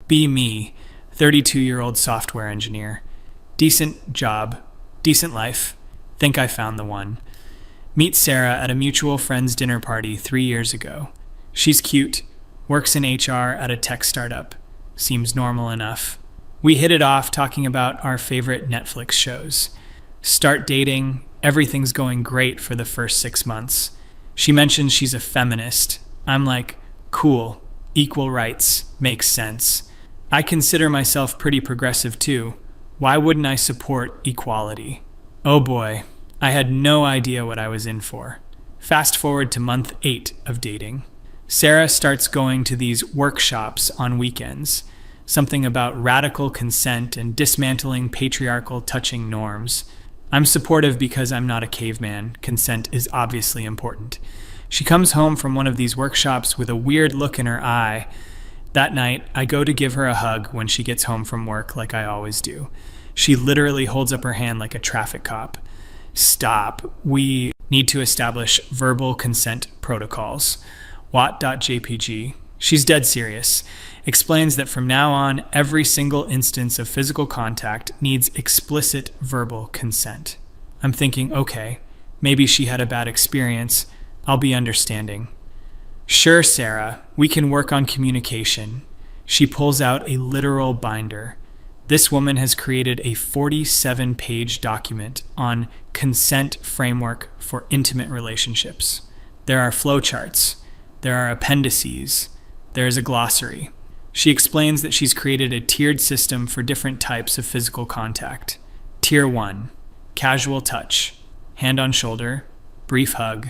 Be me, 32-year-old software engineer. Decent job, decent life. Think I found the one. Meet Sarah at a mutual friend's dinner party 3 years ago. She's cute, works in HR at a tech startup. Seems normal enough. We hit it off talking about our favorite Netflix shows. Start dating, everything's going great for the first 6 months. She mentions she's a feminist. I'm like, cool, equal rights, makes sense. I consider myself pretty progressive too. Why wouldn't I support equality? Oh boy, I had no idea what I was in for. Fast forward to month 8 of dating. Sarah starts going to these workshops on weekends. Something about radical consent and dismantling patriarchal touching norms. I'm supportive because I'm not a caveman. Consent is obviously important. She comes home from one of these workshops with a weird look in her eye. That night, I go to give her a hug when she gets home from work like I always do. She literally holds up her hand like a traffic cop. Stop. We need to establish verbal consent protocols. Wat.jpg. She's dead serious. Explains that from now on, every single instance of physical contact needs explicit verbal consent. I'm thinking, okay, maybe she had a bad experience. I'll be understanding. Sure, Sarah, we can work on communication. She pulls out a literal binder. This woman has created a 47-page document on consent framework for intimate relationships. There are flowcharts. There are appendices. There is a glossary. She explains that she's created a tiered system for different types of physical contact. Tier 1, casual touch, hand on shoulder, brief hug,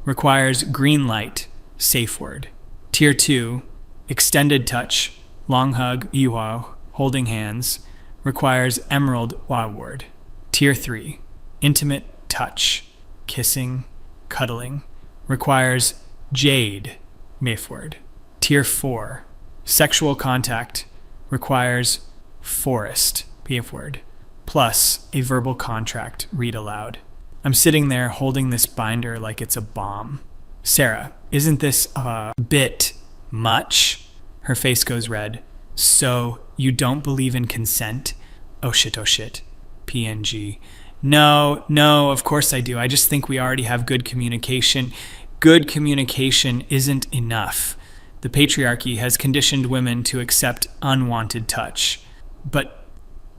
requires green light, safe word. Tier 2, extended touch, long hug, yuhao, holding hands, requires emerald wow word. Tier 3, intimate touch, kissing, cuddling, requires jade, mif word. Tier 4, sexual contact, requires forest, pf word, plus a verbal contract, read aloud. I'm sitting there holding this binder like it's a bomb. Sarah, isn't this a bit much? Her face goes red. So, you don't believe in consent? Oh shit, PNG. No, of course I do. I just think we already have good communication. Good communication isn't enough. The patriarchy has conditioned women to accept unwanted touch. But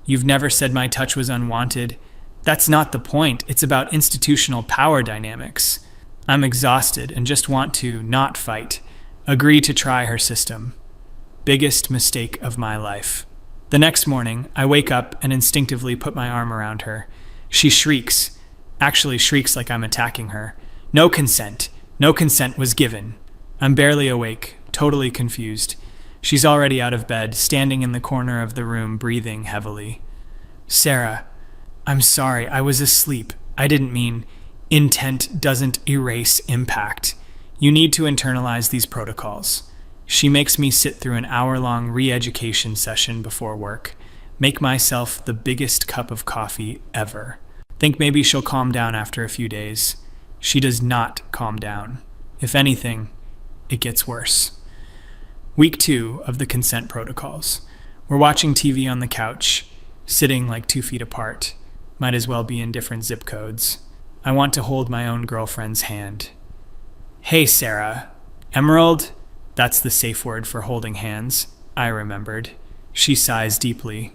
you've never said my touch was unwanted. That's not the point. It's about institutional power dynamics. I'm exhausted and just want to not fight. Agree to try her system. Biggest mistake of my life. The next morning, I wake up and instinctively put my arm around her. She shrieks. Actually shrieks like I'm attacking her. No consent. No consent was given. I'm barely awake, totally confused. She's already out of bed, standing in the corner of the room, breathing heavily. Sarah, I'm sorry, I was asleep. I didn't mean. Intent doesn't erase impact. You need to internalize these protocols. She makes me sit through an hour-long re-education session before work. Make myself the biggest cup of coffee ever. Think maybe she'll calm down after a few days. She does not calm down. If anything, it gets worse. Week 2 of the consent protocols. We're watching TV on the couch, sitting like 2 feet apart. Might as well be in different zip codes. I want to hold my own girlfriend's hand. Hey, Sarah. Emerald? That's the safe word for holding hands. I remembered. She sighs deeply.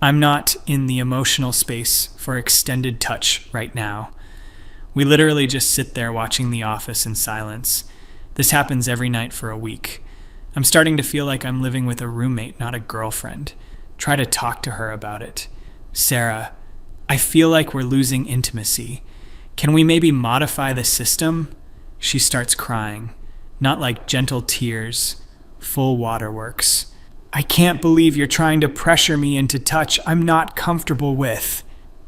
I'm not in the emotional space for extended touch right now. We literally just sit there watching The Office in silence. This happens every night for a week. I'm starting to feel like I'm living with a roommate, not a girlfriend. Try to talk to her about it. Sarah, I feel like we're losing intimacy. Can we maybe modify the system? She starts crying. Not like gentle tears, full waterworks. I can't believe you're trying to pressure me into touch I'm not comfortable with.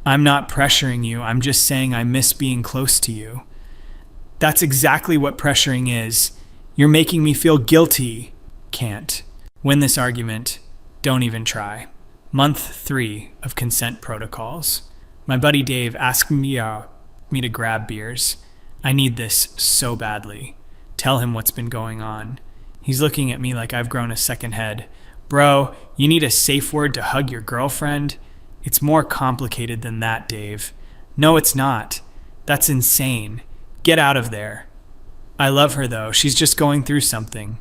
I'm not pressuring you, I'm just saying I miss being close to you. That's exactly what pressuring is. You're making me feel guilty. Can't. Win this argument. Don't even try. Month 3 of consent protocols. My buddy Dave asked me to grab beers. I need this so badly. Tell him what's been going on. He's looking at me like I've grown a second head. Bro, you need a safe word to hug your girlfriend? It's more complicated than that, Dave. No, it's not. That's insane. Get out of there. I love her, though. She's just going through something.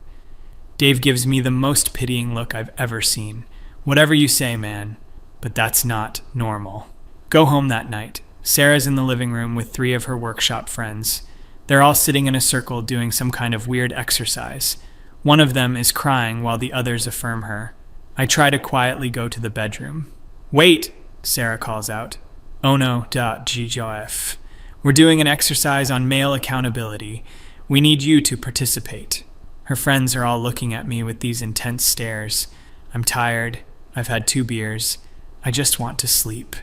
Dave gives me the most pitying look I've ever seen. Whatever you say, man, but that's not normal. Go home that night. Sarah's in the living room with 3 of her workshop friends. They're all sitting in a circle doing some kind of weird exercise. One of them is crying while the others affirm her. I try to quietly go to the bedroom. Wait, Sarah calls out. Oh no, GGF. We're doing an exercise on male accountability. We need you to participate. Her friends are all looking at me with these intense stares. I'm tired. I've had 2 beers. I just want to sleep.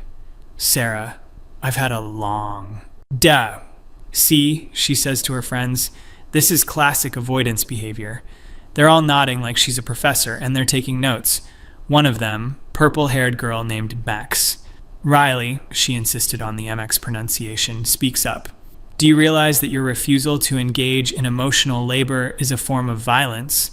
Sarah, I've had a long... Duh. See, she says to her friends, this is classic avoidance behavior. They're all nodding like she's a professor, and they're taking notes. One of them, purple-haired girl named Max. Riley, she insisted on the MX pronunciation, speaks up. Do you realize that your refusal to engage in emotional labor is a form of violence?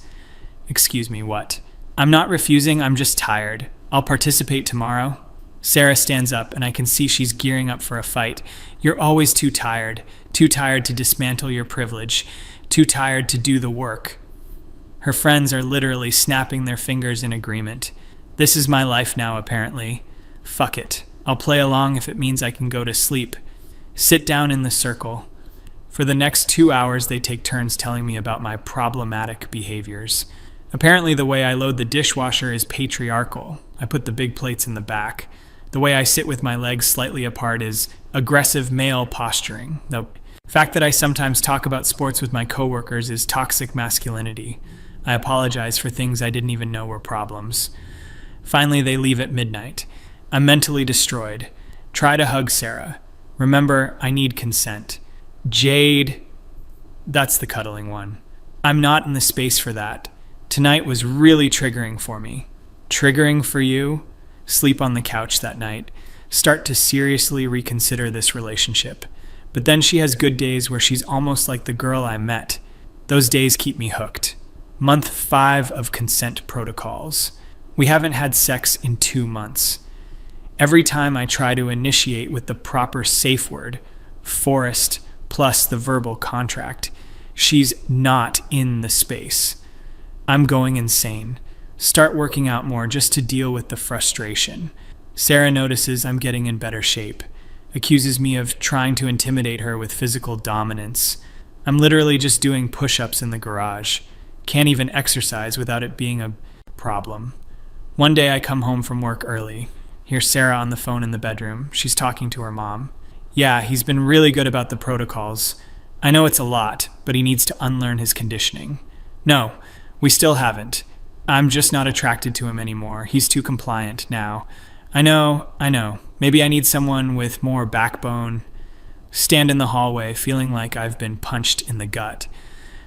Excuse me, what? I'm not refusing, I'm just tired. I'll participate tomorrow. Sarah stands up, and I can see she's gearing up for a fight. You're always too tired to dismantle your privilege, too tired to do the work. Her friends are literally snapping their fingers in agreement. This is my life now, apparently. Fuck it. I'll play along if it means I can go to sleep. Sit down in the circle. For the next 2 hours, they take turns telling me about my problematic behaviors. Apparently, the way I load the dishwasher is patriarchal. I put the big plates in the back. The way I sit with my legs slightly apart is aggressive male posturing. The fact that I sometimes talk about sports with my coworkers is toxic masculinity. I apologize for things I didn't even know were problems. Finally, they leave at midnight. I'm mentally destroyed. Try to hug Sarah. Remember, I need consent. Jade, that's the cuddling one. I'm not in the space for that. Tonight was really triggering for me. Triggering for you? Sleep on the couch that night. Start to seriously reconsider this relationship. But then she has good days where she's almost like the girl I met. Those days keep me hooked. Month 5 of consent protocols. We haven't had sex in 2 months. Every time I try to initiate with the proper safe word, forest plus the verbal contract, she's not in the space. I'm going insane. Start working out more just to deal with the frustration. Sarah notices I'm getting in better shape, accuses me of trying to intimidate her with physical dominance. I'm literally just doing push-ups in the garage. Can't even exercise without it being a problem. One day I come home from work early. Hear Sarah on the phone in the bedroom. She's talking to her mom. Yeah, he's been really good about the protocols. I know it's a lot, but he needs to unlearn his conditioning. No, we still haven't. I'm just not attracted to him anymore. He's too compliant now. I know. Maybe I need someone with more backbone. Stand in the hallway feeling like I've been punched in the gut.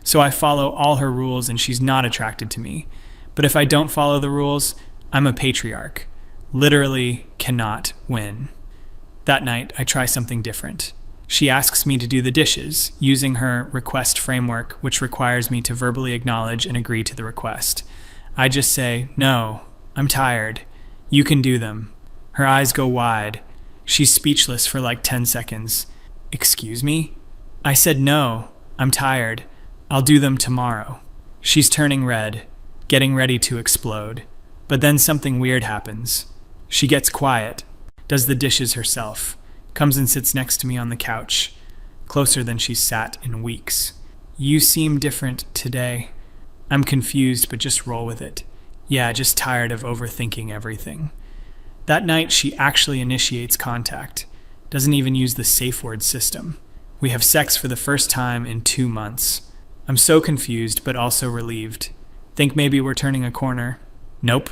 So I follow all her rules and she's not attracted to me. But if I don't follow the rules, I'm a patriarch. Literally cannot win. That night, I try something different. She asks me to do the dishes, using her request framework, which requires me to verbally acknowledge and agree to the request. I just say, no, I'm tired. You can do them. Her eyes go wide. She's speechless for like 10 seconds. Excuse me? I said no, I'm tired. I'll do them tomorrow. She's turning red, getting ready to explode. But then something weird happens. She gets quiet, does the dishes herself, comes and sits next to me on the couch, closer than she's sat in weeks. You seem different today. I'm confused, but just roll with it. Yeah, just tired of overthinking everything. That night, she actually initiates contact, doesn't even use the safe word system. We have sex for the first time in 2 months. I'm so confused, but also relieved. Think maybe we're turning a corner? Nope.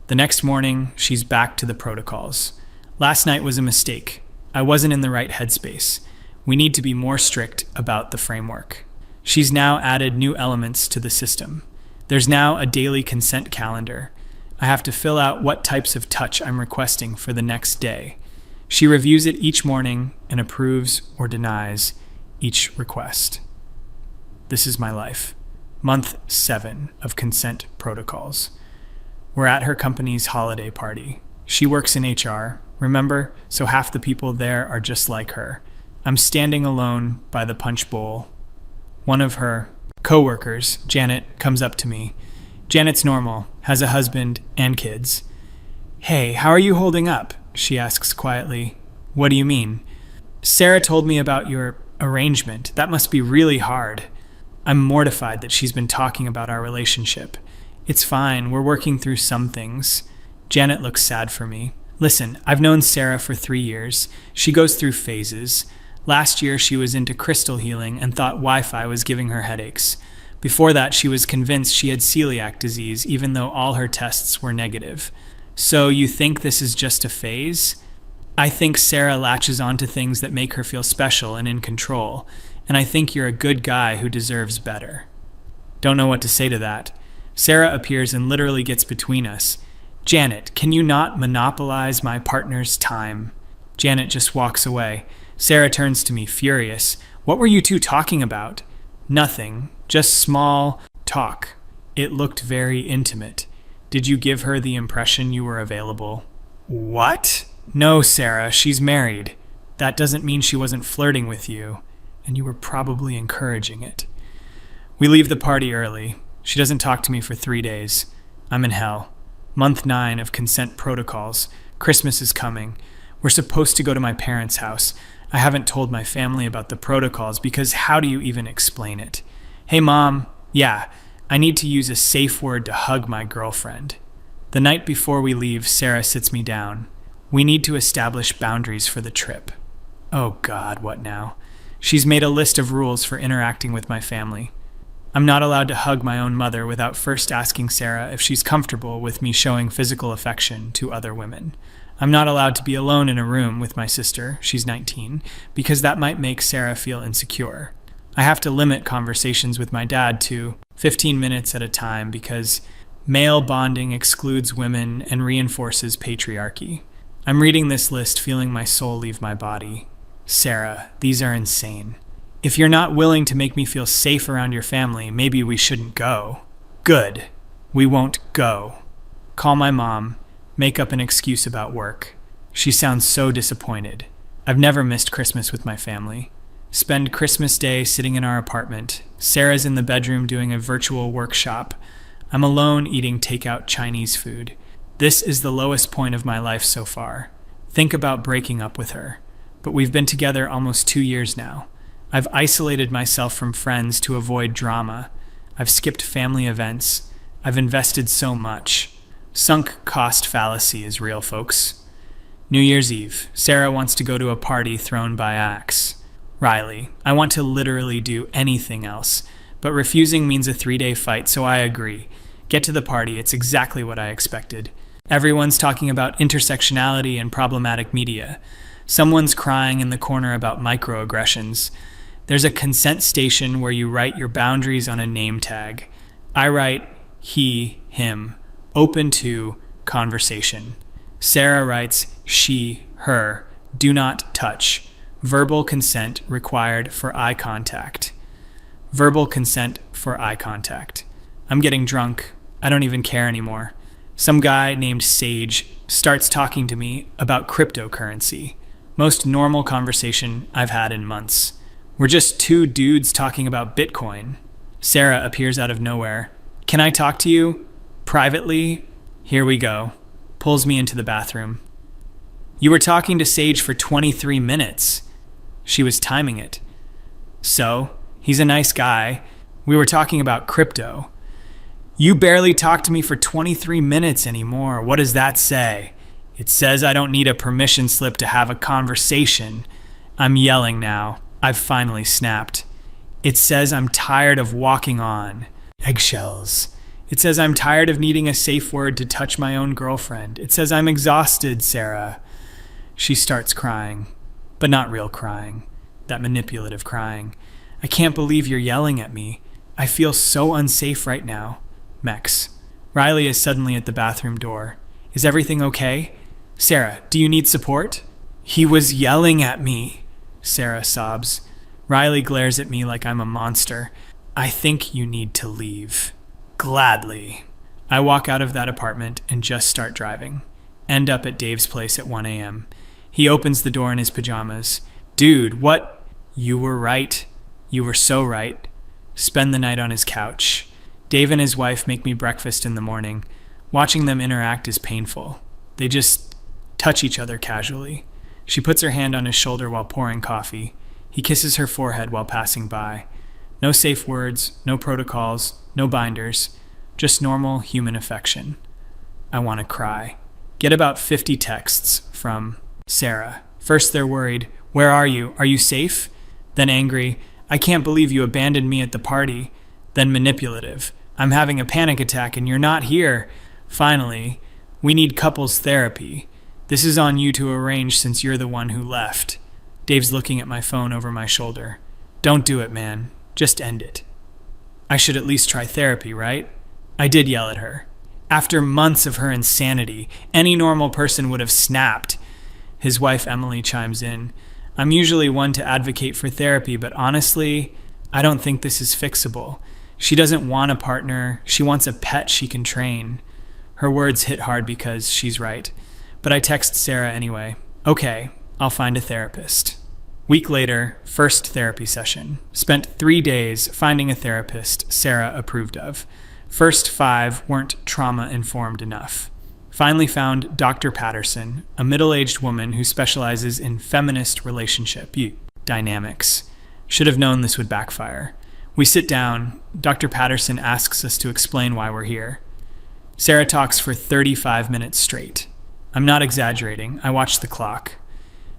The next morning, she's back to the protocols. Last night was a mistake. I wasn't in the right headspace. We need to be more strict about the framework. She's now added new elements to the system. There's now a daily consent calendar. I have to fill out what types of touch I'm requesting for the next day. She reviews it each morning and approves or denies each request. This is my life. Month 7 of consent protocols. We're at her company's holiday party. She works in HR, remember? So half the people there are just like her. I'm standing alone by the punch bowl. One of her co-workers, Janet, comes up to me. Janet's normal, has a husband and kids. "Hey, how are you holding up?" she asks quietly. "What do you mean?" "Sarah told me about your arrangement. That must be really hard." I'm mortified that she's been talking about our relationship. "It's fine, we're working through some things." Janet looks sad for me. "Listen, I've known Sarah for 3 years. She goes through phases. Last year she was into crystal healing and thought Wi-Fi was giving her headaches. Before that she was convinced she had celiac disease even though all her tests were negative. So you think this is just a phase?" "I think Sarah latches onto things that make her feel special and in control, and I think you're a good guy who deserves better." Don't know what to say to that. Sarah appears and literally gets between us. "Janet, can you not monopolize my partner's time?" Janet just walks away. Sarah turns to me, furious. "What were you two talking about?" "Nothing, just small talk. It looked very intimate. Did you give her the impression you were available?" "What?" "No, Sarah, she's married. That doesn't mean she wasn't flirting with you, and you were probably encouraging it." We leave the party early. She doesn't talk to me for 3 days. I'm in hell. Month 9 of consent protocols. Christmas is coming. We're supposed to go to my parents' house. I haven't told my family about the protocols because how do you even explain it? "Hey, Mom. Yeah, I need to use a safe word to hug my girlfriend." The night before we leave, Sarah sits me down. "We need to establish boundaries for the trip." Oh God, what now? She's made a list of rules for interacting with my family. I'm not allowed to hug my own mother without first asking Sarah if she's comfortable with me showing physical affection to other women. I'm not allowed to be alone in a room with my sister, she's 19, because that might make Sarah feel insecure. I have to limit conversations with my dad to 15 minutes at a time because male bonding excludes women and reinforces patriarchy. I'm reading this list feeling my soul leave my body. Sarah, these are insane. If you're not willing to make me feel safe around your family, maybe we shouldn't go. Good. We won't go. Call my mom. Make up an excuse about work. She sounds so disappointed. I've never missed Christmas with my family. Spend Christmas Day sitting in our apartment. Sarah's in the bedroom doing a virtual workshop. I'm alone eating takeout Chinese food. This is the lowest point of my life so far. Think about breaking up with her. But we've been together almost 2 years now. I've isolated myself from friends to avoid drama. I've skipped family events. I've invested so much. Sunk cost fallacy is real, folks. New Year's Eve. Sarah wants to go to a party thrown by Axe. Riley, I want to literally do anything else, but refusing means a 3-day fight, so I agree. Get to the party, it's exactly what I expected. Everyone's talking about intersectionality and problematic media. Someone's crying in the corner about microaggressions. There's a consent station where you write your boundaries on a name tag. I write he, him, open to conversation. Sarah writes she, her, do not touch. Verbal consent required for eye contact. Verbal consent for eye contact. I'm getting drunk. I don't even care anymore. Some guy named Sage starts talking to me about cryptocurrency. Most normal conversation I've had in months. We're just two dudes talking about Bitcoin. Sarah appears out of nowhere. Can I talk to you? Privately? Here we go. Pulls me into the bathroom. You were talking to Sage for 23 minutes. She was timing it. So, he's a nice guy. We were talking about crypto. You barely talked to me for 23 minutes anymore. What does that say? It says I don't need a permission slip to have a conversation. I'm yelling now. I've finally snapped. It says I'm tired of walking on eggshells. It says I'm tired of needing a safe word to touch my own girlfriend. It says I'm exhausted, Sarah. She starts crying, but not real crying. That manipulative crying. I can't believe you're yelling at me. I feel so unsafe right now. Mex. Riley is suddenly at the bathroom door. Is everything okay? Sarah, do you need support? He was yelling at me, Sarah sobs. Riley glares at me like I'm a monster. I think you need to leave. Gladly. I walk out of that apartment and just start driving. End up at Dave's place at 1 a.m. He opens the door in his pajamas. Dude, what? You were right. You were so right. Spend the night on his couch. Dave and his wife make me breakfast in the morning. Watching them interact is painful. They just touch each other casually. She puts her hand on his shoulder while pouring coffee. He kisses her forehead while passing by. No safe words, no protocols, no binders. Just normal human affection. I want to cry. Get about 50 texts from Sarah. First they're worried. Where are you? Are you safe? Then angry. I can't believe you abandoned me at the party. Then manipulative. I'm having a panic attack and you're not here. Finally, we need couples therapy. This is on you to arrange since you're the one who left. Dave's looking at my phone over my shoulder. Don't do it, man. Just end it. I should at least try therapy, right? I did yell at her. After months of her insanity, any normal person would have snapped. His wife Emily chimes in. I'm usually one to advocate for therapy, but honestly, I don't think this is fixable. She doesn't want a partner. She wants a pet she can train. Her words hit hard because she's right. But I text Sarah anyway. Okay, I'll find a therapist. Week later, first therapy session. Spent 3 days finding a therapist Sarah approved of. First 5 weren't trauma-informed enough. Finally found Dr. Patterson, a middle-aged woman who specializes in feminist relationship dynamics. Should have known this would backfire. We sit down. Dr. Patterson asks us to explain why we're here. Sarah talks for 35 minutes straight. I'm not exaggerating. I watched the clock.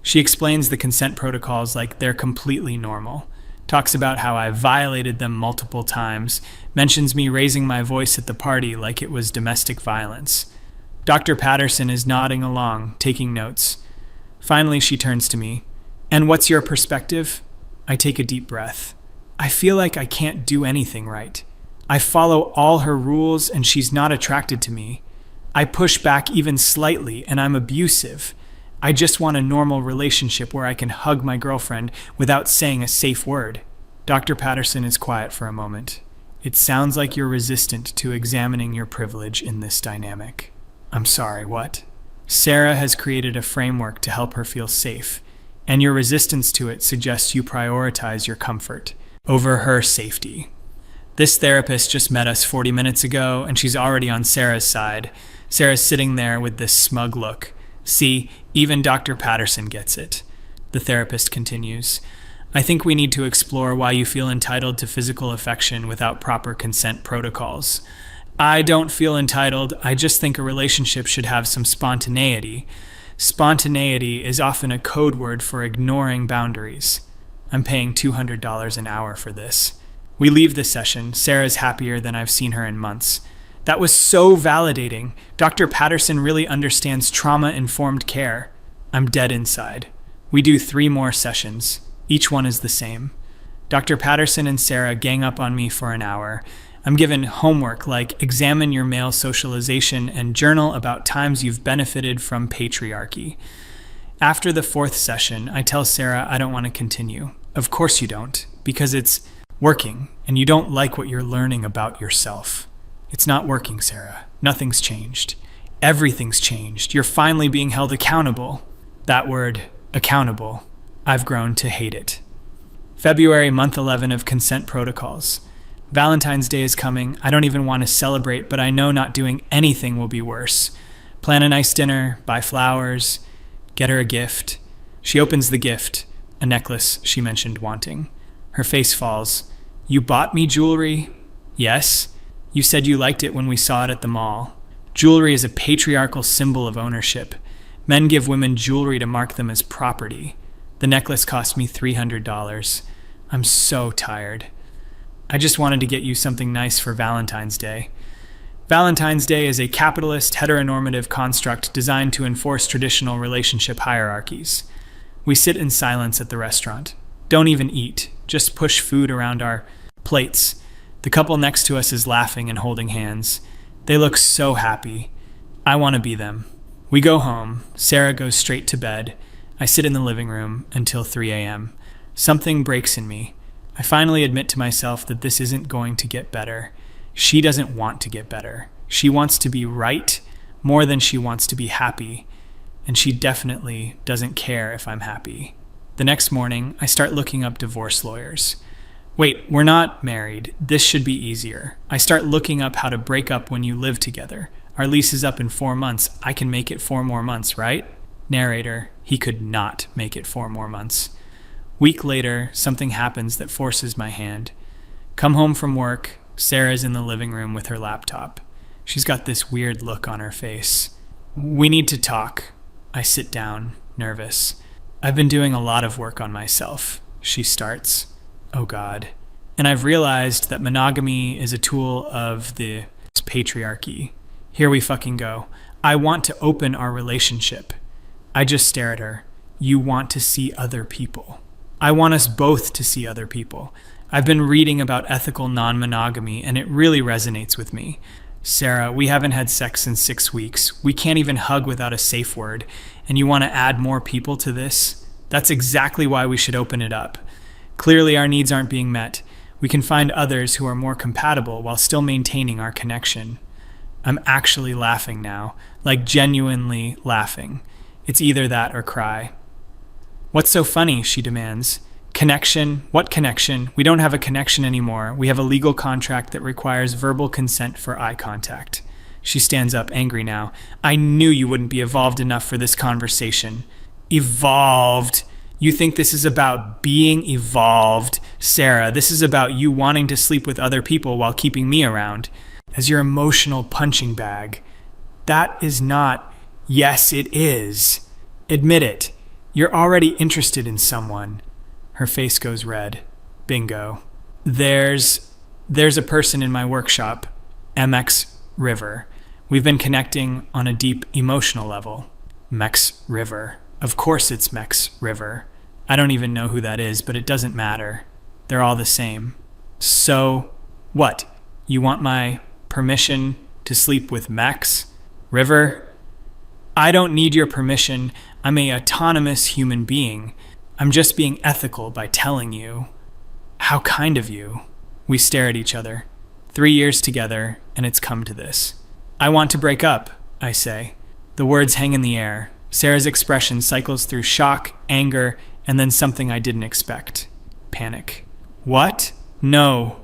She explains the consent protocols like they're completely normal. Talks about how I violated them multiple times. Mentions me raising my voice at the party like it was domestic violence. Dr. Patterson is nodding along, taking notes. Finally, she turns to me. And what's your perspective? I take a deep breath. I feel like I can't do anything right. I follow all her rules and she's not attracted to me. I push back even slightly and I'm abusive. I just want a normal relationship where I can hug my girlfriend without saying a safe word. Dr. Patterson is quiet for a moment. It sounds like you're resistant to examining your privilege in this dynamic. I'm sorry, what? Sarah has created a framework to help her feel safe, and your resistance to it suggests you prioritize your comfort over her safety. This therapist just met us 40 minutes ago, and she's already on Sarah's side. Sarah's sitting there with this smug look. See, even Dr. Patterson gets it. The therapist continues. I think we need to explore why you feel entitled to physical affection without proper consent protocols. I don't feel entitled. I just think a relationship should have some spontaneity. Spontaneity is often a code word for ignoring boundaries. I'm paying $200 an hour for this. We leave the session. Sarah's happier than I've seen her in months. That was so validating. Dr. Patterson really understands trauma-informed care. I'm dead inside. We do 3 more sessions. Each one is the same. Dr. Patterson and Sarah gang up on me for an hour. I'm given homework like examine your male socialization and journal about times you've benefited from patriarchy. After the 4th session, I tell Sarah I don't want to continue. Of course you don't, because it's working and you don't like what you're learning about yourself. It's not working, Sarah. Nothing's changed. Everything's changed. You're finally being held accountable. That word, accountable, I've grown to hate it. February, month 11 of consent protocols. Valentine's Day is coming. I don't even want to celebrate, but I know not doing anything will be worse. Plan a nice dinner, buy flowers, get her a gift. She opens the gift, a necklace she mentioned wanting. Her face falls. You bought me jewelry? Yes. You said you liked it when we saw it at the mall. Jewelry is a patriarchal symbol of ownership. Men give women jewelry to mark them as property. The necklace cost me $300. I'm so tired. I just wanted to get you something nice for Valentine's Day. Valentine's Day is a capitalist, heteronormative construct designed to enforce traditional relationship hierarchies. We sit in silence at the restaurant. Don't even eat. Just push food around our plates. The couple next to us is laughing and holding hands. They look so happy. I want to be them. We go home. Sarah goes straight to bed. I sit in the living room until 3 a.m. Something breaks in me. I finally admit to myself that this isn't going to get better. She doesn't want to get better. She wants to be right more than she wants to be happy, and she definitely doesn't care if I'm happy. The next morning, I start looking up divorce lawyers. Wait, we're not married. This should be easier. I start looking up how to break up when you live together. Our lease is up in 4 months. I can make it 4 more months, right? Narrator, he could not make it 4 more months. Week later, something happens that forces my hand. Come home from work, Sarah's in the living room with her laptop. She's got this weird look on her face. We need to talk. I sit down, nervous. I've been doing a lot of work on myself, she starts. Oh God. And I've realized that monogamy is a tool of the patriarchy. Here we fucking go. I want to open our relationship. I just stare at her. You want to see other people. I want us both to see other people. I've been reading about ethical non-monogamy and it really resonates with me. Sarah, we haven't had sex in 6 weeks. We can't even hug without a safe word. And you want to add more people to this? That's exactly why we should open it up. Clearly our needs aren't being met. We can find others who are more compatible while still maintaining our connection. I'm actually laughing now, like genuinely laughing. It's either that or cry. What's so funny, she demands. Connection? What connection? We don't have a connection anymore. We have a legal contract that requires verbal consent for eye contact. She stands up, angry now. I knew you wouldn't be evolved enough for this conversation. Evolved? You think this is about being evolved? Sarah, this is about you wanting to sleep with other people while keeping me around as your emotional punching bag. That is not... Yes, it is. Admit it. You're already interested in someone. Her face goes red. Bingo. There's a person in my workshop, MX River. We've been connecting on a deep emotional level. Mex River. Of course it's Mex River. I don't even know who that is, but it doesn't matter. They're all the same. So, what? You want my permission to sleep with Mex River? I don't need your permission. I'm an autonomous human being. I'm just being ethical by telling you. How kind of you. We stare at each other. 3 years together, and it's come to this. I want to break up, I say. The words hang in the air. Sarah's expression cycles through shock, anger, and then something I didn't expect. Panic. What? No.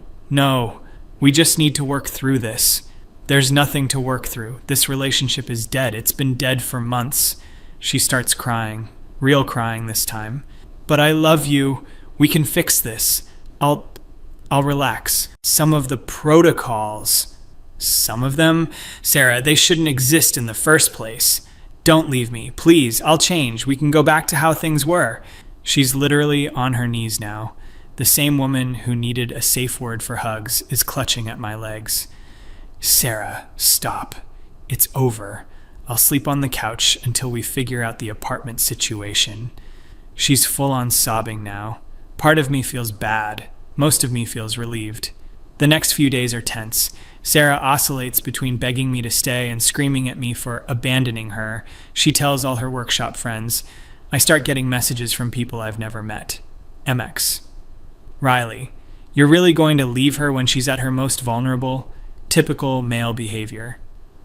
We just need to work through this. There's nothing to work through. This relationship is dead. It's been dead for months. She starts crying. Real crying this time. But I love you. We can fix this. I'll relax. Some of the protocols. Some of them? Sarah, they shouldn't exist in the first place. Don't leave me. Please, I'll change. We can go back to how things were. She's literally on her knees now. The same woman who needed a safe word for hugs is clutching at my legs. Sarah, stop. It's over. I'll sleep on the couch until we figure out the apartment situation. She's full on sobbing now. Part of me feels bad. Most of me feels relieved. The next few days are tense. Sarah oscillates between begging me to stay and screaming at me for abandoning her. She tells all her workshop friends. I start getting messages from people I've never met. MX. Riley, you're really going to leave her when she's at her most vulnerable? Typical male behavior.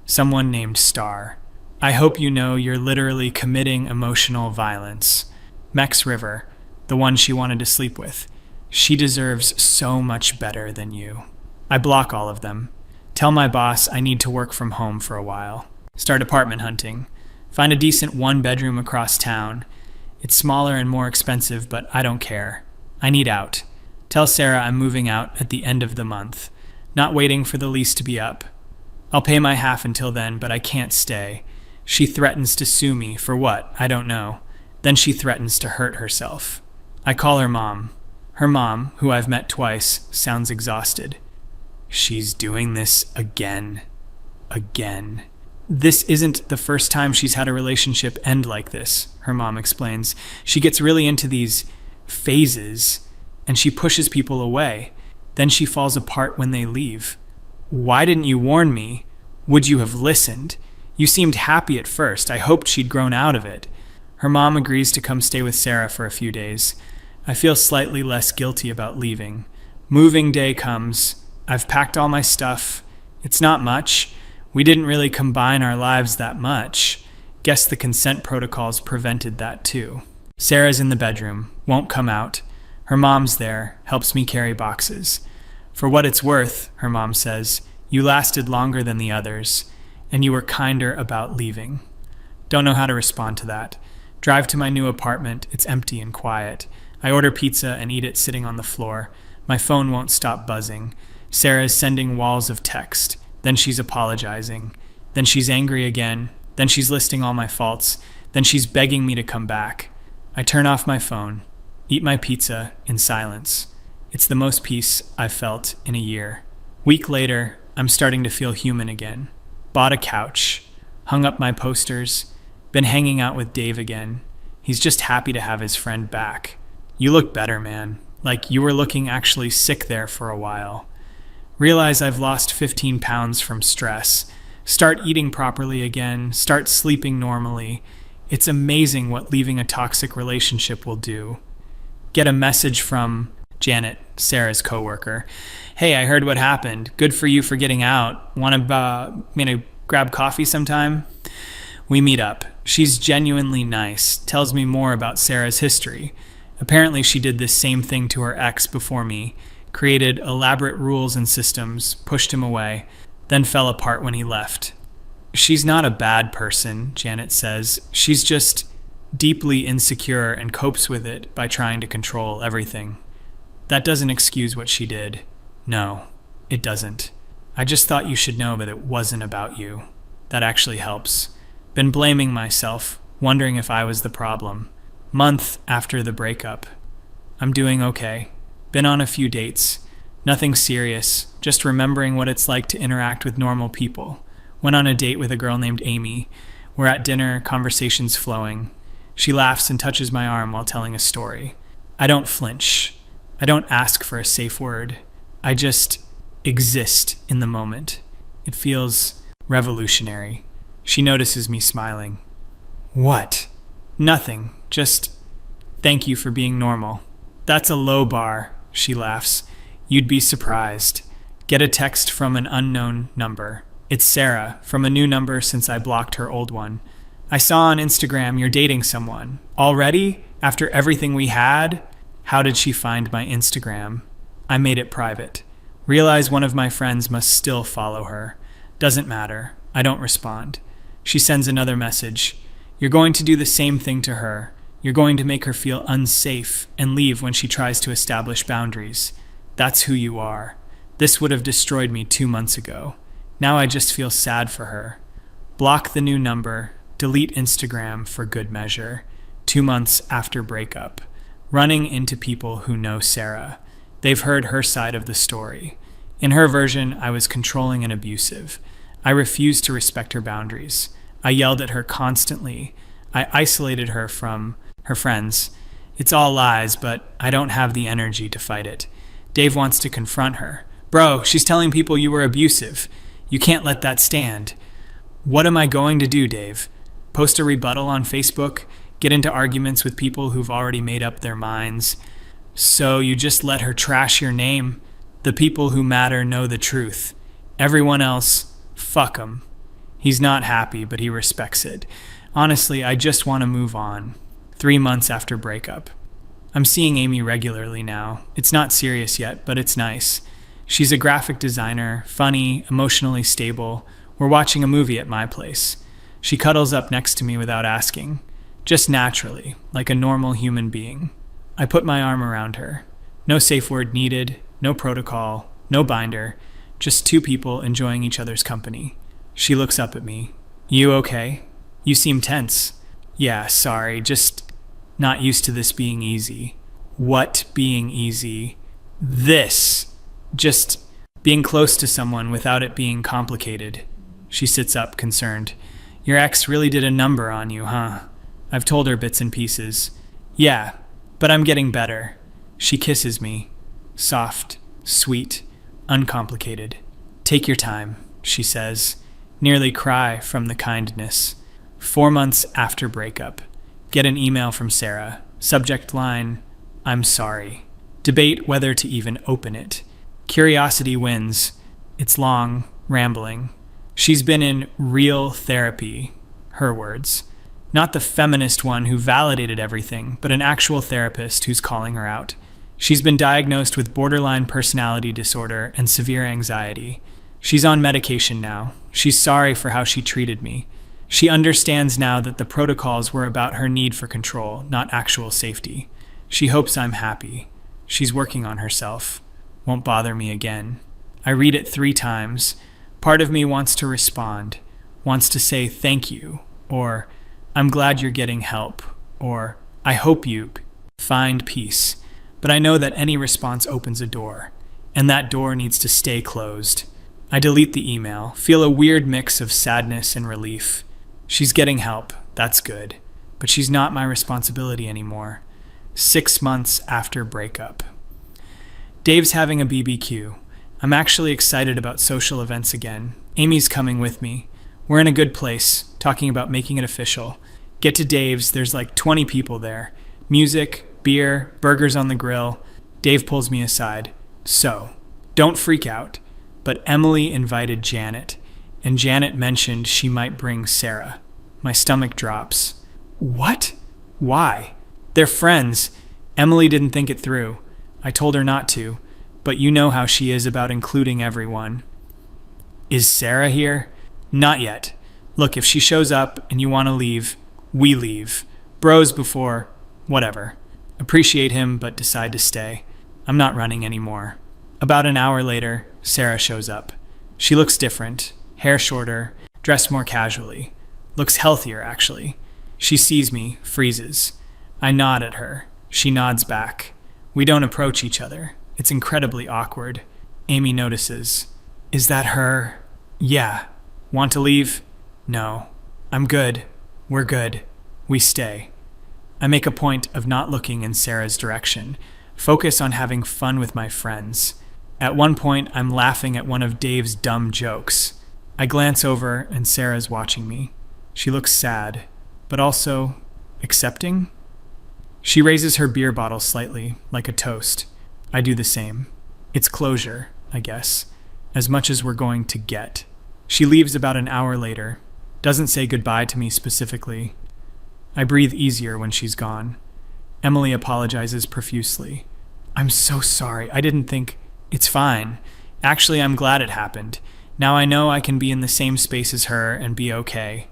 Someone named Star. I hope you know you're literally committing emotional violence. Mex River, the one she wanted to sleep with. She deserves so much better than you. I block all of them. Tell my boss I need to work from home for a while. Start apartment hunting. Find a decent 1-bedroom across town. It's smaller and more expensive, but I don't care. I need out. Tell Sarah I'm moving out at the end of the month. Not waiting for the lease to be up. I'll pay my half until then, but I can't stay. She threatens to sue me for what? I don't know. Then she threatens to hurt herself. I call her mom. Her mom, who I've met twice, sounds exhausted. She's doing this again. Again. This isn't the first time she's had a relationship end like this, her mom explains. She gets really into these phases, and she pushes people away. Then she falls apart when they leave. Why didn't you warn me? Would you have listened? You seemed happy at first. I hoped she'd grown out of it. Her mom agrees to come stay with Sarah for a few days. I feel slightly less guilty about leaving. Moving day comes. I've packed all my stuff. It's not much. We didn't really combine our lives that much. Guess the consent protocols prevented that too. Sarah's in the bedroom, won't come out. Her mom's there, helps me carry boxes. For what it's worth, her mom says, you lasted longer than the others, and you were kinder about leaving. Don't know how to respond to that. Drive to my new apartment, it's empty and quiet. I order pizza and eat it sitting on the floor. My phone won't stop buzzing. Sarah's sending walls of text. Then she's apologizing. Then she's angry again. Then she's listing all my faults. Then she's begging me to come back. I turn off my phone, eat my pizza in silence. It's the most peace I've felt in a year. Week later, I'm starting to feel human again. Bought a couch, hung up my posters, been hanging out with Dave again. He's just happy to have his friend back. You look better, man. Like you were looking actually sick there for a while. Realize I've lost 15 pounds from stress. Start eating properly again. Start sleeping normally. It's amazing what leaving a toxic relationship will do. Get a message from Janet, Sarah's coworker. Hey, I heard what happened. Good for you for getting out. Want to grab coffee sometime? We meet up. She's genuinely nice. Tells me more about Sarah's history. Apparently she did this same thing to her ex before me. Created elaborate rules and systems, pushed him away, then fell apart when he left. She's not a bad person, Janet says. She's just deeply insecure and copes with it by trying to control everything. That doesn't excuse what she did. No, it doesn't. I just thought you should know that it wasn't about you. That actually helps. Been blaming myself, wondering if I was the problem. Month after the breakup. I'm doing okay. Been on a few dates. Nothing serious, just remembering what it's like to interact with normal people. Went on a date with a girl named Amy. We're at dinner, conversations flowing. She laughs and touches my arm while telling a story. I don't flinch. I don't ask for a safe word. I just exist in the moment. It feels revolutionary. She notices me smiling. What? Nothing. Just thank you for being normal. That's a low bar, she laughs. You'd be surprised. Get a text from an unknown number. It's Sarah, from a new number since I blocked her old one. I saw on Instagram you're dating someone. Already? After everything we had? How did she find my Instagram? I made it private. Realize one of my friends must still follow her. Doesn't matter. I don't respond. She sends another message. You're going to do the same thing to her. You're going to make her feel unsafe and leave when she tries to establish boundaries. That's who you are. This would have destroyed me 2 months ago. Now I just feel sad for her. Block the new number. Delete Instagram for good measure. 2 months after breakup. Running into people who know Sarah. They've heard her side of the story. In her version, I was controlling and abusive. I refused to respect her boundaries. I yelled at her constantly. I isolated her from her friends. It's all lies, but I don't have the energy to fight it. Dave wants to confront her. Bro, she's telling people you were abusive. You can't let that stand. What am I going to do, Dave? Post a rebuttal on Facebook? Get into arguments with people who've already made up their minds? So you just let her trash your name? The people who matter know the truth. Everyone else, fuck 'em. He's not happy, but he respects it. Honestly, I just want to move on. 3 months after breakup. I'm seeing Amy regularly now. It's not serious yet, but it's nice. She's a graphic designer, funny, emotionally stable. We're watching a movie at my place. She cuddles up next to me without asking. Just naturally, like a normal human being. I put my arm around her. No safe word needed, no protocol, no binder. Just two people enjoying each other's company. She looks up at me. You okay? You seem tense. Yeah, sorry, just not used to this being easy. What being easy? This. Just being close to someone without it being complicated. She sits up, concerned. Your ex really did a number on you, huh? I've told her bits and pieces. Yeah, but I'm getting better. She kisses me. Soft, sweet, uncomplicated. Take your time, she says. Nearly cry from the kindness. 4 months after breakup. Get an email from Sarah. Subject line, I'm sorry. Debate whether to even open it. Curiosity wins. It's long, rambling. She's been in real therapy, her words. Not the feminist one who validated everything, but an actual therapist who's calling her out. She's been diagnosed with borderline personality disorder and severe anxiety. She's on medication now. She's sorry for how she treated me. She understands now that the protocols were about her need for control, not actual safety. She hopes I'm happy. She's working on herself. Won't bother me again. I read it 3 times. Part of me wants to respond, wants to say thank you, or I'm glad you're getting help, or I hope you find peace. But I know that any response opens a door, and that door needs to stay closed. I delete the email, feel a weird mix of sadness and relief. She's getting help, that's good, but she's not my responsibility anymore. 6 months after breakup. Dave's having a BBQ. I'm actually excited about social events again. Amy's coming with me. We're in a good place, talking about making it official. Get to Dave's, there's like 20 people there. Music, beer, burgers on the grill. Dave pulls me aside. So, don't freak out, but Emily invited Janet, and Janet mentioned she might bring Sarah. My stomach drops. What? Why? They're friends. Emily didn't think it through. I told her not to, but you know how she is about including everyone. Is Sarah here? Not yet. Look, if she shows up and you want to leave, we leave. Bros before, whatever. Appreciate him, but decide to stay. I'm not running anymore. About an hour later, Sarah shows up. She looks different, hair shorter, dressed more casually. Looks healthier, actually. She sees me, freezes. I nod at her. She nods back. We don't approach each other. It's incredibly awkward. Amy notices. Is that her? Yeah. Want to leave? No. I'm good. We're good. We stay. I make a point of not looking in Sarah's direction. Focus on having fun with my friends. At one point, I'm laughing at one of Dave's dumb jokes. I glance over and Sarah's watching me. She looks sad, but also accepting. She raises her beer bottle slightly, like a toast. I do the same. It's closure, I guess, as much as we're going to get. She leaves about an hour later, doesn't say goodbye to me specifically. I breathe easier when she's gone. Emily apologizes profusely. I'm so sorry. I didn't think... It's fine. Actually, I'm glad it happened. Now I know I can be in the same space as her and be okay.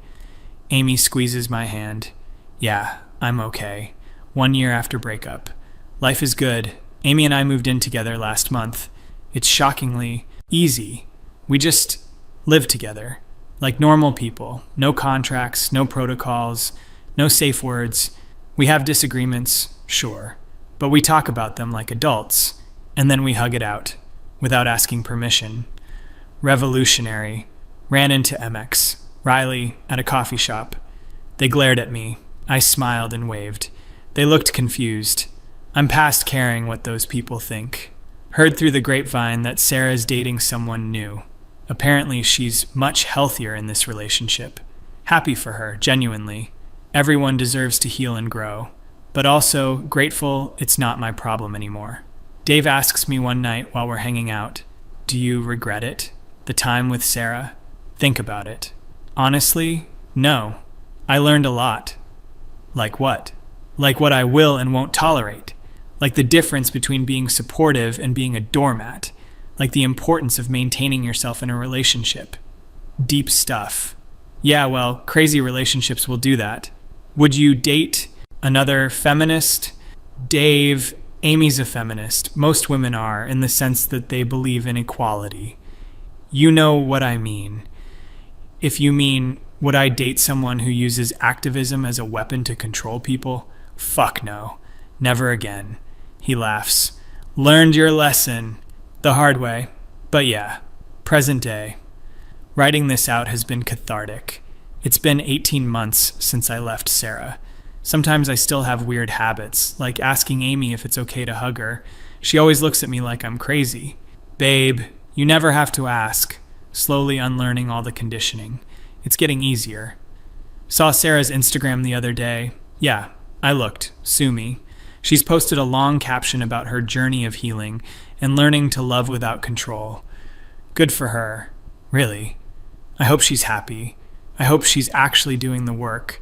Amy squeezes my hand. Yeah, I'm okay. 1 year after breakup. Life is good. Amy and I moved in together last month. It's shockingly easy. We just live together. Like normal people. No contracts, no protocols, no safe words. We have disagreements, sure. But we talk about them like adults. And then we hug it out, without asking permission. Revolutionary. Ran into MX, Riley, at a coffee shop. They glared at me. I smiled and waved. They looked confused. I'm past caring what those people think. Heard through the grapevine that Sarah's dating someone new. Apparently she's much healthier in this relationship. Happy for her, genuinely. Everyone deserves to heal and grow. But also grateful it's not my problem anymore. Dave asks me one night while we're hanging out, do you regret it? The time with Sarah? Think about it. Honestly, no. I learned a lot. Like what? Like what I will and won't tolerate. Like the difference between being supportive and being a doormat. Like the importance of maintaining yourself in a relationship. Deep stuff. Yeah, well, crazy relationships will do that. Would you date another feminist? Dave... Amy's a feminist. Most women are, in the sense that they believe in equality. You know what I mean. If you mean, would I date someone who uses activism as a weapon to control people? Fuck no. Never again. He laughs. Learned your lesson. The hard way. But yeah, present day. Writing this out has been cathartic. It's been 18 months since I left Sarah. Sometimes I still have weird habits, like asking Amy if it's okay to hug her. She always looks at me like I'm crazy. Babe, you never have to ask. Slowly unlearning all the conditioning. It's getting easier. Saw Sarah's Instagram the other day. Yeah, I looked. Sue me. She's posted a long caption about her journey of healing and learning to love without control. Good for her. Really. I hope she's happy. I hope she's actually doing the work.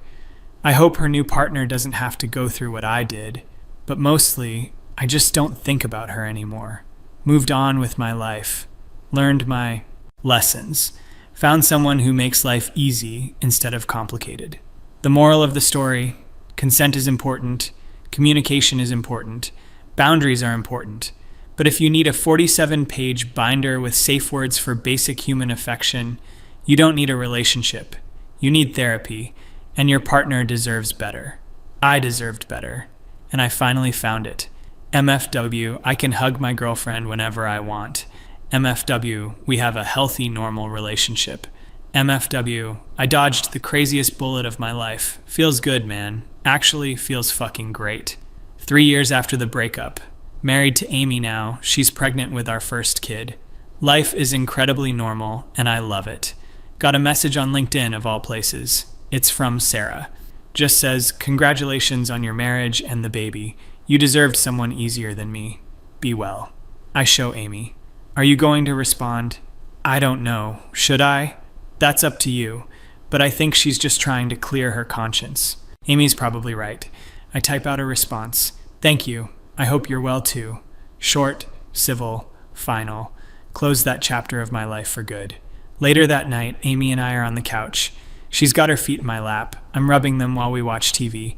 I hope her new partner doesn't have to go through what I did. But mostly, I just don't think about her anymore. Moved on with my life. Learned my lessons. Found someone who makes life easy instead of complicated. The moral of the story: consent is important. Communication is important. Boundaries are important. But if you need a 47-page binder with safe words for basic human affection, you don't need a relationship. You need therapy, and your partner deserves better. I deserved better, and I finally found it. MFW, I can hug my girlfriend whenever I want. MFW, we have a healthy, normal relationship. MFW, I dodged the craziest bullet of my life. Feels good, man. Actually, feels fucking great. 3 years after the breakup. Married to Amy now, she's pregnant with our first kid. Life is incredibly normal, and I love it. Got a message on LinkedIn, of all places. It's from Sarah. Just says, congratulations on your marriage and the baby. You deserved someone easier than me. Be well. I show Amy. Are you going to respond? I don't know. Should I? That's up to you. But I think she's just trying to clear her conscience. Amy's probably right. I type out a response. Thank you. I hope you're well too. Short, civil, final. Close that chapter of my life for good. Later that night, Amy and I are on the couch. She's got her feet in my lap. I'm rubbing them while we watch TV.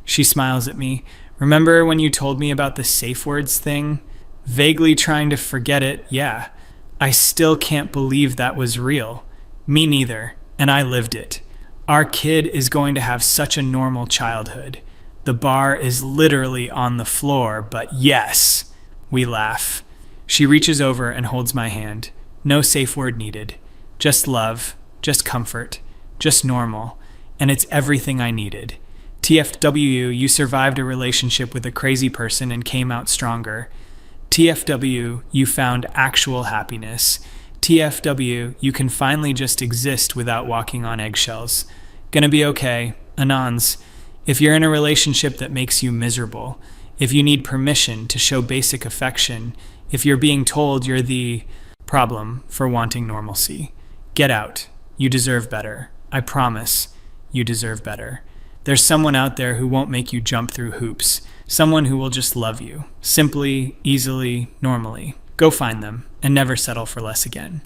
She smiles at me. Remember when you told me about the safe words thing? Vaguely trying to forget it, yeah. I still can't believe that was real. Me neither, and I lived it. Our kid is going to have such a normal childhood. The bar is literally on the floor, but yes. We laugh. She reaches over and holds my hand. No safe word needed. Just love, just comfort, just normal. And it's everything I needed. TFW, you survived a relationship with a crazy person and came out stronger. TFW, you found actual happiness. TFW, you can finally just exist without walking on eggshells. Gonna be okay. Anons. If you're in a relationship that makes you miserable, if you need permission to show basic affection, if you're being told you're the problem for wanting normalcy, get out. You deserve better. I promise you deserve better. There's someone out there who won't make you jump through hoops. Someone who will just love you. Simply, easily, normally. Go find them and never settle for less again.